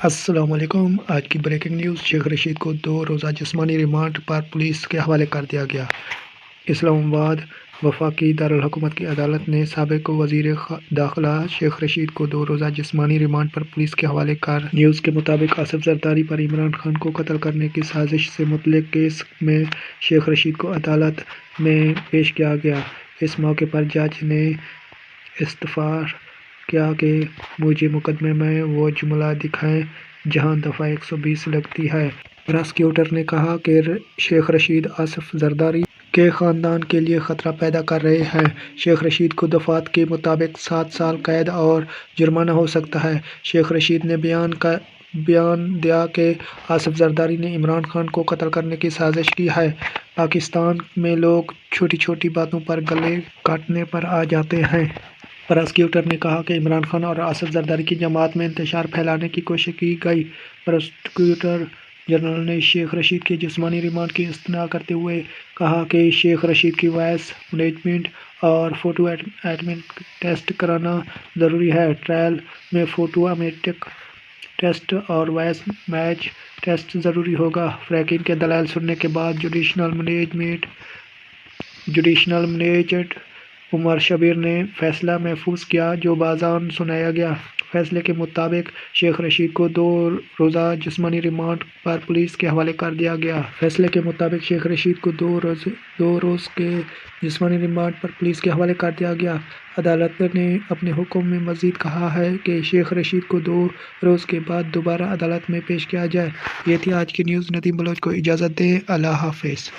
السلام علیکم۔ آج کی بریکنگ نیوز، شیخ رشید کو 2 روزہ جسمانی ریمانڈ پر پولیس کے حوالے کر دیا گیا۔ اسلام آباد وفاقی دارالحکومت کی عدالت نے سابق وزیر داخلہ شیخ رشید کو 2 روزہ جسمانی ریمانڈ پر پولیس کے حوالے کر نیوز کے مطابق آصف زرداری پر عمران خان کو قتل کرنے کی سازش سے متعلق کیس میں شیخ رشید کو عدالت میں پیش کیا گیا۔ اس موقع پر جج نے استفسار کیا کہ مجھے مقدمے میں وہ جملہ دکھائیں جہاں دفعہ 120 لگتی ہے۔ پراسیکیوٹر نے کہا کہ شیخ رشید آصف زرداری کے خاندان کے لیے خطرہ پیدا کر رہے ہیں۔ شیخ رشید کو دفعات کے مطابق 7 سال قید اور جرمانہ ہو سکتا ہے۔ شیخ رشید نے بیان دیا کہ آصف زرداری نے عمران خان کو قتل کرنے کی سازش کی ہے۔ پاکستان میں لوگ چھوٹی چھوٹی باتوں پر گلے کاٹنے پر آ جاتے ہیں۔ پراسیکیوٹر نے کہا کہ عمران خان اور آصف زرداری کی جماعت میں انتشار پھیلانے کی کوشش کی گئی۔ پراسیکیوٹر جنرل نے شیخ رشید کے جسمانی ریمانڈ کی استدعا کرتے ہوئے کہا کہ شیخ رشید کی وائس مینجمنٹ اور فوٹو امیٹک ٹیسٹ کرانا ضروری ہے۔ ٹرائل میں فوٹو امیٹک ٹیسٹ اور وائس میچ ٹیسٹ ضروری ہوگا۔ فریقین کے دلائل سننے کے بعد جوڈیشل مجسٹریٹ عمر شبیر نے فیصلہ محفوظ کیا، جو بازان سنایا گیا۔ فیصلے کے مطابق شیخ رشید کو 2 روزہ جسمانی ریمانڈ پر پولیس کے حوالے کر دیا گیا۔ فیصلے کے مطابق شیخ رشید کو 2 روز کے جسمانی ریمانڈ پر پولیس کے حوالے کر دیا گیا۔ عدالت نے اپنے حکم میں مزید کہا ہے کہ شیخ رشید کو 2 روز کے بعد دوبارہ عدالت میں پیش کیا جائے۔ یہ تھی آج کی نیوز۔ ندیم بلوچ کو اجازت دیں۔ اللہ حافظ۔